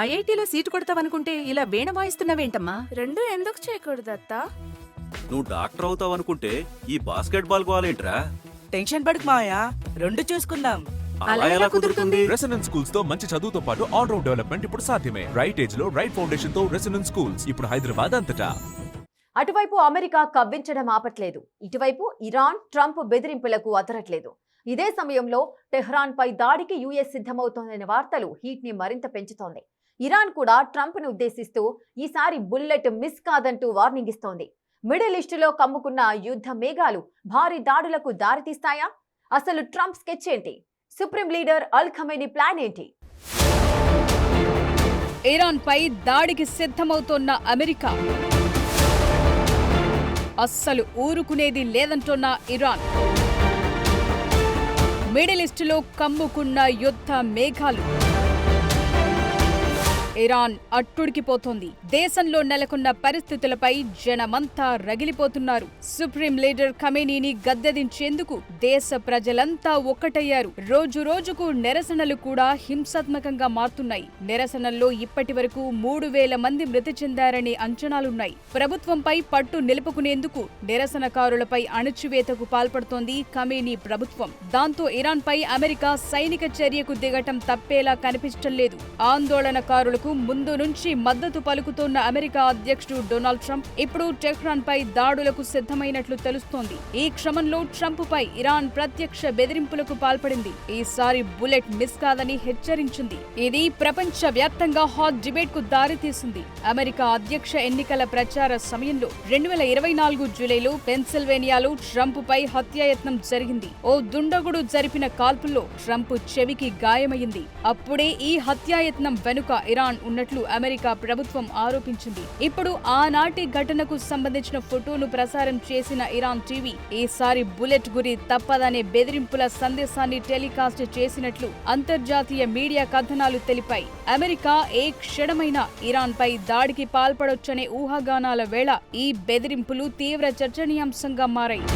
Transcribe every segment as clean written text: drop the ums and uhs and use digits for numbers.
ఐఐటీలో seat కొడతావనుకుంటే ఇలా వీణ వాయిస్తున్నావేంటమ్మా? రెండు ఎందుకు చేయకూడదు అత్తా? నువ్వు డాక్టర్ అవుతావనుకుంటే ఈ బాస్కెట్ బాల్ గోలేంట్రా? టెన్షన్ పడకు మావయ్య, రెండు చూసుకుందాం. అలా ఎలా కుదురుతుంది? రెసిడెన్స్ స్కూల్స్ తో మంచి చదువుతో పాటు ఆల్ రౌండ్ డెవలప్మెంట్ ఇప్పుడు సాధ్యమే. రైట్ ఏజ్ లో రైట్ ఫౌండేషన్ తో రెసిడెన్స్ స్కూల్స్ ఇప్పుడు హైదరాబాద్ అంతటా. అటువైపు అమెరికా కవ్వించడం ఆపట్లేదు, ఇటువైపు ఇరాన్ ట్రంప్ బెదిరింపులకు అదరట్లేదు. ఇదే సమయంలో టెహ్రాన్ పై దాడికి యుఎస్ సిద్ధమవుతోందనే వార్తలు హీట్ ని మరింత పెంచుతోంది. ఇరాన్ కూడా ట్రంప్ ను ఉద్దేశిస్తూ ఈసారి బుల్లెట్ మిస్ కాదంటూ వార్నింగ్ ఇస్తోంది. మిడిల్ ఈస్టులో కమ్ముకున్న యుద్ధ మేఘాలు భారీ దాడులకు దారితీస్తాయా? అసలు ట్రంప్ స్కెచ్ ఏంటి? సుప్రీం లీడర్ అల్ ఖమేనీ ప్లాన్ ఏంటి? ఇరాన్ పై దాడికి సిద్ధమవుతోన్న అమెరికా, అస్సలు ఊరుకునేది లేదంటోన్న ఇరాన్, మిడిల్ ఈస్టులో కమ్ముకున్న యుద్ధ మేఘాలు. ఇరాన్ అట్టుడికిపోతోంది. దేశంలో నెలకొన్న పరిస్థితులపై జనమంతా రగిలిపోతున్నారు. సుప్రీం లీడర్ ఖమేనీని గద్దెదించేందుకు దేశ ప్రజలంతా ఒక్కటయ్యారు. రోజు రోజుకు నిరసనలు కూడా హింసాత్మకంగా మారుతున్నాయి. నిరసనల్లో ఇప్పటి వరకు 3,000 మంది మృతి చెందారనే అంచనాలున్నాయి. ప్రభుత్వంపై పట్టు నిలుపుకునేందుకు నిరసనకారులపై అణచివేతకు పాల్పడుతోంది ఖమేనీ ప్రభుత్వం. దాంతో ఇరాన్ పై అమెరికా సైనిక చర్యకు దిగటం తప్పేలా కనిపించడం లేదు. ఆందోళనకారులకు ముందు నుంచి మద్దతు పలుకుతోన్న అమెరికా అధ్యక్షుడు డొనాల్డ్ ట్రంప్ ఇప్పుడు టెహ్రాన్ పై దాడులకు సిద్ధమైనట్లు తెలుస్తోంది. ఈ క్రమంలో ట్రంప్ పై ఇరాన్ ప్రత్యక్ష బెదిరింపులకు పాల్పడింది. ఈసారి బుల్లెట్ మిస్ కాదని హెచ్చరించింది. ఇది ప్రపంచ వ్యాప్తంగా హాట్ డిబేట్ కు దారితీసింది. అమెరికా అధ్యక్ష ఎన్నికల ప్రచార సమయంలో 2024 జూలైలో పెన్సిల్వేనియాలో ట్రంప్ పై హత్యాయత్నం జరిగింది. ఓ దుండగుడు జరిపిన కాల్పుల్లో ట్రంప్ చెవికి గాయమైంది. అప్పుడే ఈ హత్యాయత్నం వెనుక ఇరాన్ ఉన్నట్లు అమెరికా ప్రభుత్వం ఆరోపించింది. ఇప్పుడు ఆనాటి ఘటనకు సంబంధించిన ఫోటోను ప్రసారం చేసిన ఇరాన్ టీవీ ఈసారి బుల్లెట్ గురి తప్పదనే బెదిరింపుల సందేశాన్ని టెలికాస్ట్ చేసినట్లు అంతర్జాతీయ మీడియా కథనాలు తెలిపాయి. అమెరికా ఏ క్షణమైనా ఇరాన్ పై దాడికి పాల్పడొచ్చనే ఊహాగానాల వేళ ఈ బెదిరింపులు తీవ్ర చర్చనీయాంశంగా మారాయి.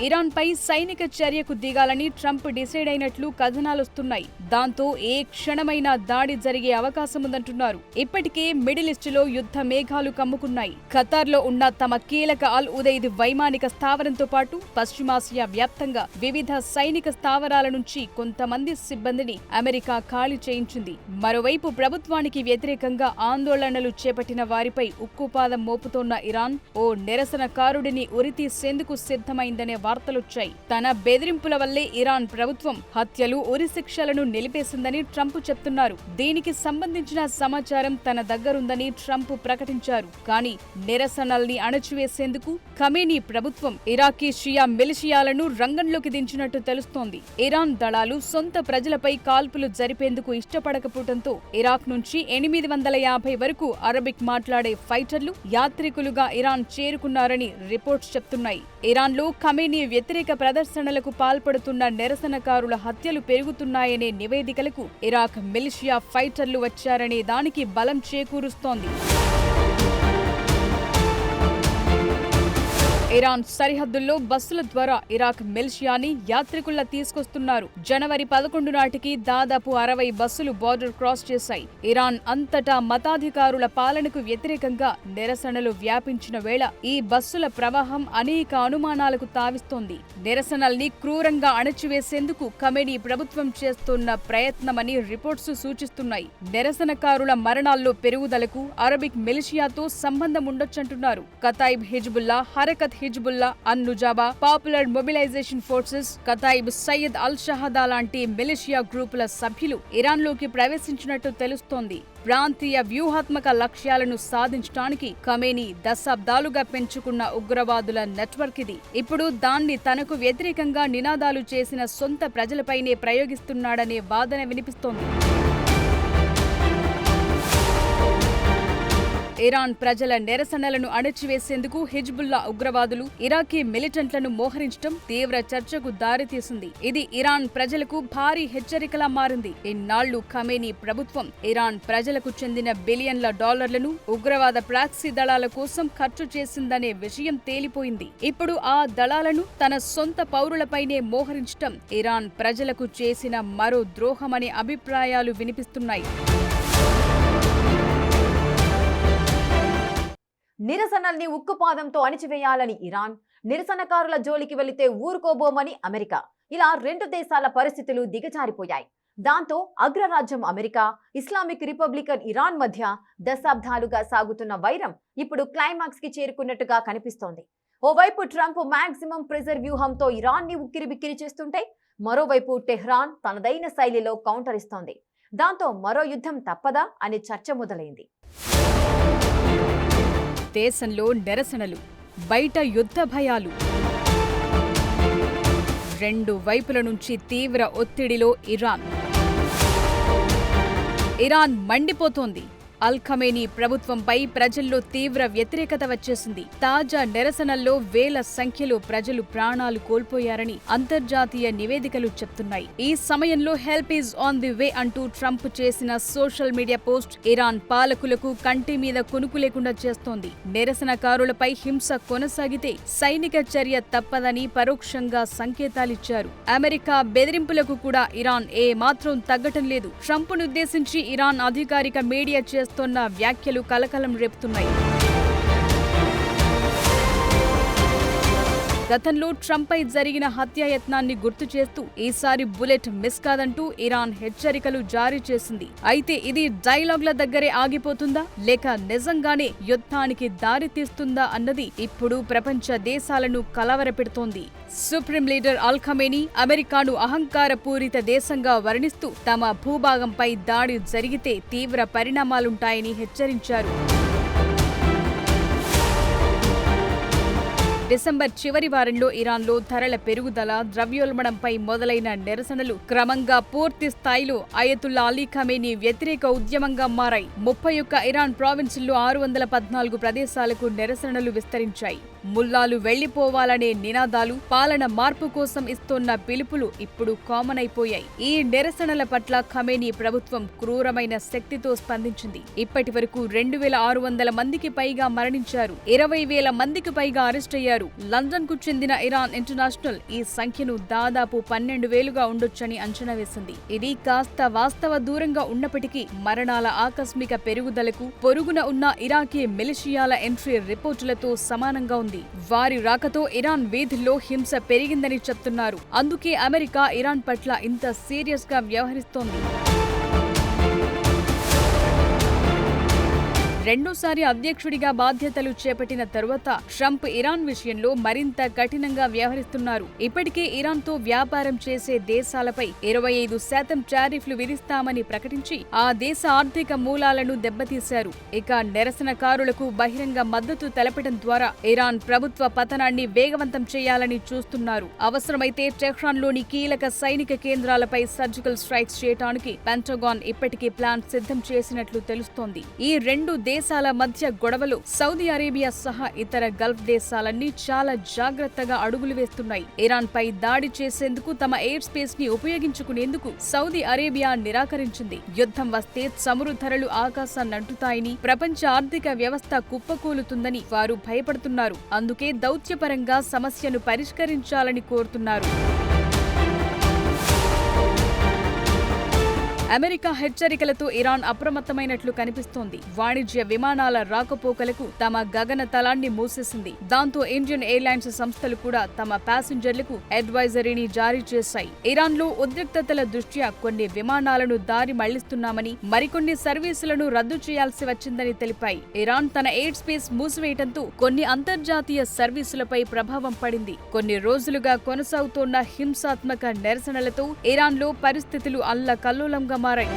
ఇరాన్ పై సైనిక చర్యకు దిగాలని ట్రంప్ డిసైడ్ అయినట్లు కథనాలొస్తున్నాయి. దాంతో ఏ క్షణమైనా దాడి జరిగే అవకాశముందంటున్నారు. ఇప్పటికే మిడిల్ ఈస్టులో యుద్ధ మేఘాలు కమ్ముకున్నాయి. ఖతార్లో ఉన్న తమ కీలక అల్ ఉదైద్ వైమానిక స్థావరంతో పాటు పశ్చిమాసియా వ్యాప్తంగా వివిధ సైనిక స్థావరాల నుంచి కొంతమంది సిబ్బందిని అమెరికా ఖాళీ చేయించింది. మరోవైపు ప్రభుత్వానికి వ్యతిరేకంగా ఆందోళనలు చేపట్టిన వారిపై ఉక్కుపాదం మోపుతోన్న ఇరాన్ ఓ నిరసనకారుడిని ఉరితీసేందుకు సిద్ధమైందనే వార్తలొచ్చాయి. తన బెదిరింపుల వల్లే ఇరాన్ ప్రభుత్వం హత్యలు, ఉరిశిక్షలను నిలిపేసిందని ట్రంప్ చెప్తున్నారు. దీనికి సంబంధించిన సమాచారం తన దగ్గరుందని ట్రంప్ ప్రకటించారు. కానీ నిరసనల్ని అణచివేసేందుకు ఖమేనీ ప్రభుత్వం ఇరాకీ షియా మిలిషియాలను రంగంలోకి దించినట్టు తెలుస్తోంది. ఇరాన్ దళాలు సొంత ప్రజలపై కాల్పులు జరిపేందుకు ఇష్టపడకపోవడంతో ఇరాక్ నుంచి 850 వరకు అరబిక్ మాట్లాడే ఫైటర్లు యాత్రికులుగా ఇరాన్ చేరుకున్నారని రిపోర్ట్స్ చెప్తున్నాయి. ఇరాన్లో ఖమేనీ వ్యతిరేక ప్రదర్శనలకు పాల్పడుతున్న నిరసనకారుల హత్యలు పెరుగుతున్నాయనే నివేదికలకు ఇరాక్ మిలిషియా ఫైటర్లు వచ్చారనే దానికి బలం చేకూరుస్తోంది. ఇరాన్ సరిహద్దుల్లో బస్సుల ద్వారా ఇరాక్ మిలిషియాని యాత్రికుల్లా తీసుకొస్తున్నారు. జనవరి 11 నాటికి దాదాపు 60 బస్సులు బార్డర్ క్రాస్ చేశాయి. ఇరాన్ అంతటా మతాధికారుల పాలనకు వ్యతిరేకంగా నిరసనలు వ్యాపించిన వేళ ఈ బస్సుల ప్రవాహం అనేక అనుమానాలకు తావిస్తోంది. నిరసనల్ని క్రూరంగా అణచివేసేందుకు ఖమేనీ ప్రభుత్వం చేస్తున్న ప్రయత్నమని రిపోర్ట్స్ సూచిస్తున్నాయి. నిరసనకారుల మరణాల్లో పెరుగుదలకు అరబిక్ మిలిషియాతో సంబంధం ఉండొచ్చంటున్నారు. Kataib Hezbollah, Harakat Hezbollah, an Nujaba, popular mobilisation forces, Kataib Sayyid al Shuhada లాంటి మిలిషియా గ్రూపుల సభ్యులు ఇరాన్లోకి ప్రవేశించినట్టు తెలుస్తోంది. ప్రాంతీయ వ్యూహాత్మక లక్ష్యాలను సాధించడానికి ఖమేనీ దశాబ్దాలుగా పెంచుకున్న ఉగ్రవాదుల నెట్వర్క్ ఇది. ఇప్పుడు దాన్ని తనకు వ్యతిరేకంగా నినాదాలు చేసిన సొంత ప్రజలపైనే ప్రయోగిస్తున్నాడనే వాదన వినిపిస్తోంది. ఇరాన్ ప్రజల నిరసనలను అణచివేసేందుకు హిజ్బుల్లా ఉగ్రవాదులు ఇరాకీ మిలిటెంట్లను మోహరించడం తీవ్ర చర్చకు దారితీసింది. ఇది ఇరాన్ ప్రజలకు భారీ హెచ్చరికలా మారింది. ఇన్నాళ్లు ఖమేనీ ప్రభుత్వం ఇరాన్ ప్రజలకు చెందిన బిలియన్ల డాలర్లను ఉగ్రవాద ప్రాక్సీ దళాల కోసం ఖర్చు చేసిందనే విషయం తేలిపోయింది. ఇప్పుడు ఆ దళాలను తన సొంత పౌరులపైనే మోహరించడం ఇరాన్ ప్రజలకు చేసిన మరో ద్రోహమనే అభిప్రాయాలు వినిపిస్తున్నాయి. నిరసనల్ని ఉక్కుపాదంతో అణిచివేయాలని ఇరాన్, నిరసనకారుల జోలికి వెళితే ఊరుకోబోమని అమెరికా, ఇలా రెండు దేశాల పరిస్థితులు దిగజారిపోయాయి. దాంతో అగ్రరాజ్యం అమెరికా, ఇస్లామిక్ రిపబ్లికన్ ఇరాన్ మధ్య దశాబ్దాలుగా సాగుతున్న వైరం ఇప్పుడు క్లైమాక్స్ కి చేరుకున్నట్టుగా కనిపిస్తోంది. ఓవైపు ట్రంప్ మాక్సిమం ప్రెజర్ వ్యూహంతో ఇరాన్ ని ఉక్కిరిబిక్కిరి చేస్తుంటే, మరోవైపు టెహ్రాన్ తనదైన శైలిలో కౌంటర్ ఇస్తోంది. దాంతో మరో యుద్ధం తప్పదా అనే చర్చ మొదలైంది. దేశంలో నిరసనలు, బయట యుద్ధ భయాలు, రెండు వైపుల నుంచి తీవ్ర ఒత్తిడిలో ఇరాన్ మండిపోతోంది. అల్ ఖమేనీ ప్రభుత్వంపై ప్రజల్లో తీవ్ర వ్యతిరేకత వచ్చేసింది. తాజా నిరసనల్లో వేల సంఖ్యలో ప్రజలు ప్రాణాలు కోల్పోయారని అంతర్జాతీయ నివేదికలు చెప్తున్నాయి. ఈ సమయంలో help is on the way అంటూ ట్రంప్ చేసిన సోషల్ మీడియా పోస్ట్ ఇరాన్ పాలకులకు కంటి మీద కునుకు లేకుండా చేస్తోంది. నిరసనకారులపై హింస కొనసాగితే సైనిక చర్య తప్పదని పరోక్షంగా సంకేతాలిచ్చారు. అమెరికా బెదిరింపులకు కూడా ఇరాన్ ఏ మాత్రం తగ్గటం లేదు. ట్రంప్నుద్దేశించి ఇరాన్ అధికారిక మీడియా చేస్తున్న వ్యాఖ్యలు కలకలం రేపుతున్నాయి. గతంలో ట్రంప్పై జరిగిన హత్యాయత్నాన్ని గుర్తు చేస్తూ ఈసారి బుల్లెట్ మిస్ కాదంటూ ఇరాన్ హెచ్చరికలు జారీ చేసింది. అయితే ఇది డైలాగ్ల దగ్గరే ఆగిపోతుందా, లేక నిజంగానే యుద్ధానికి దారితీస్తుందా అన్నది ఇప్పుడు ప్రపంచ దేశాలను కలవరపెడుతోంది. సుప్రీం లీడర్ అల్ ఖమేనీ అమెరికాను అహంకారపూరిత దేశంగా వర్ణిస్తూ తమ భూభాగంపై దాడి జరిగితే తీవ్ర పరిణామాలుంటాయని హెచ్చరించారు. డిసెంబర్ చివరి వారంలో ఇరాన్లో ధరల పెరుగుదల, ద్రవ్యోల్బణంపై మొదలైన నిరసనలు క్రమంగా పూర్తి స్థాయిలో అయతుల్లా అలీ ఖమేనీ వ్యతిరేక ఉద్యమంగా మారాయి. 31 ఇరాన్ ప్రావిన్సుల్లో 614 ప్రదేశాలకు నిరసనలు విస్తరించాయి. ముల్లాలు వెళ్లిపోవాలనే నినాదాలు, పాలన మార్పు కోసం ఇస్తోన్న పిలుపులు ఇప్పుడు కామన్ అయిపోయాయి. ఈ నిరసనల పట్ల ఖమేనీ ప్రభుత్వం క్రూరమైన శక్తితో స్పందించింది. ఇప్పటి వరకు 2600 మందికి పైగా మరణించారు, 20,000 మందికి పైగా అరెస్ట్ అయ్యారు. లండన్ కు చెందిన ఇరాన్ ఇంటర్నేషనల్ ఈ సంఖ్యను దాదాపు 12,000గా ఉండొచ్చని అంచనా వేసింది. ఇది కాస్త వాస్తవ దూరంగా ఉన్నప్పటికీ మరణాల ఆకస్మిక పెరుగుదలకు పొరుగున ఉన్న ఇరాకీ మిలిషియాల ఎంట్రీ రిపోర్టులతో సమానంగా ఉంది. వారి రాకతో ఇరాన్ వీధుల్లో హింస పెరిగిందని చెప్తున్నారు. అందుకే అమెరికా ఇరాన్ పట్ల ఇంత సీరియస్ గా వ్యవహరిస్తోంది. రెండోసారి అధ్యక్షుడిగా బాధ్యతలు చేపట్టిన తరువాత ట్రంప్ ఇరాన్ విషయంలో మరింత కఠినంగా వ్యవహరిస్తున్నారు. ఇప్పటికే ఇరాన్తో వ్యాపారం చేసే దేశాలపై 25% టారిఫ్లు విధిస్తామని ప్రకటించి ఆ దేశ ఆర్థిక మూలాలను దెబ్బతీశారు. ఇక నిరసనకారులకు బహిరంగ మద్దతు తెలపడం ద్వారా ఇరాన్ ప్రభుత్వ పతనాన్ని వేగవంతం చేయాలని చూస్తున్నారు. అవసరమైతే టెహ్రాన్లోని కీలక సైనిక కేంద్రాలపై సర్జికల్ స్ట్రైక్స్ చేయడానికి పెంటగాన్ ఇప్పటికే ప్లాన్ సిద్ధం చేసినట్లు తెలుస్తోంది. ఈ రెండు దేశాల మధ్య గొడవలు సౌదీ అరేబియా సహా ఇతర గల్ఫ్ దేశాలన్నీ చాలా జాగ్రత్తగా అడుగులు వేస్తున్నాయి. ఇరాన్ పై దాడి చేసేందుకు తమ ఎయిర్ స్పేస్ ని ఉపయోగించుకునేందుకు సౌదీ అరేబియా నిరాకరించింది. యుద్ధం వస్తే చమురు ధరలు ఆకాశాన్నంటుతాయని, ప్రపంచ ఆర్థిక వ్యవస్థ కుప్పకూలుతుందని వారు భయపడుతున్నారు. అందుకే దౌత్యపరంగా సమస్యను పరిష్కరించాలని కోరుతున్నారు. అమెరికా హెచ్చరికలతో ఇరాన్ అప్రమత్తమైనట్లు కనిపిస్తోంది. వాణిజ్య విమానాల రాకపోకలకు తమ గగన తలాన్ని మూసేసింది. దాంతో ఇండియన్ ఎయిర్లైన్స్ సంస్థలు కూడా తమ ప్యాసింజర్లకు అడ్వైజరీని జారీ చేశాయి. ఇరాన్లో ఉద్రిక్తతల దృష్ట్యా కొన్ని విమానాలను దారి మళ్లిస్తున్నామని, మరికొన్ని సర్వీసులను రద్దు చేయాల్సి వచ్చిందని తెలిపాయి. ఇరాన్ తన ఎయిర్ స్పేస్ మూసివేయడంతో కొన్ని అంతర్జాతీయ సర్వీసులపై ప్రభావం పడింది. కొన్ని రోజులుగా కొనసాగుతోన్న హింసాత్మక నిరసనలతో ఇరాన్లో పరిస్థితులు అల్లకల్లోలంగా మారాయి.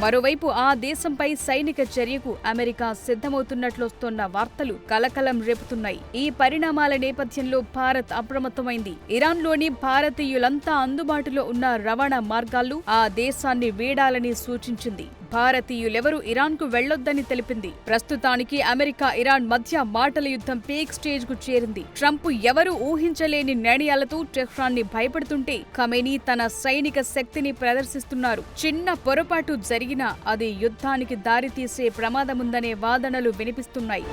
మరోవైపు ఆ దేశంపై సైనిక చర్యకు అమెరికా సిద్ధమవుతున్నట్లొస్తున్న వార్తలు కలకలం రేపుతున్నాయి. ఈ పరిణామాల నేపథ్యంలో భారత్ అప్రమత్తమైంది. ఇరాన్లోని భారతీయులంతా అందుబాటులో ఉన్న రవాణా మార్గాల్లో ఆ దేశాన్ని వీడాలని సూచించింది. భారతీయులెవరూ ఇరాన్కు వెళ్లొద్దని తెలిపింది. ప్రస్తుతానికి అమెరికా ఇరాన్ మధ్య మాటల యుద్ధం పీక్ స్టేజ్ కు చేరింది. ట్రంప్ ఎవరూ ఊహించలేని నిర్ణయాలతో టెహ్రాన్ ని భయపెడుతుంటే ఖమేనీ తన సైనిక శక్తిని ప్రదర్శిస్తున్నారు. చిన్న పొరపాటు జరిగినా అది యుద్ధానికి దారితీసే ప్రమాదముందనే వాదనలు వినిపిస్తున్నాయి.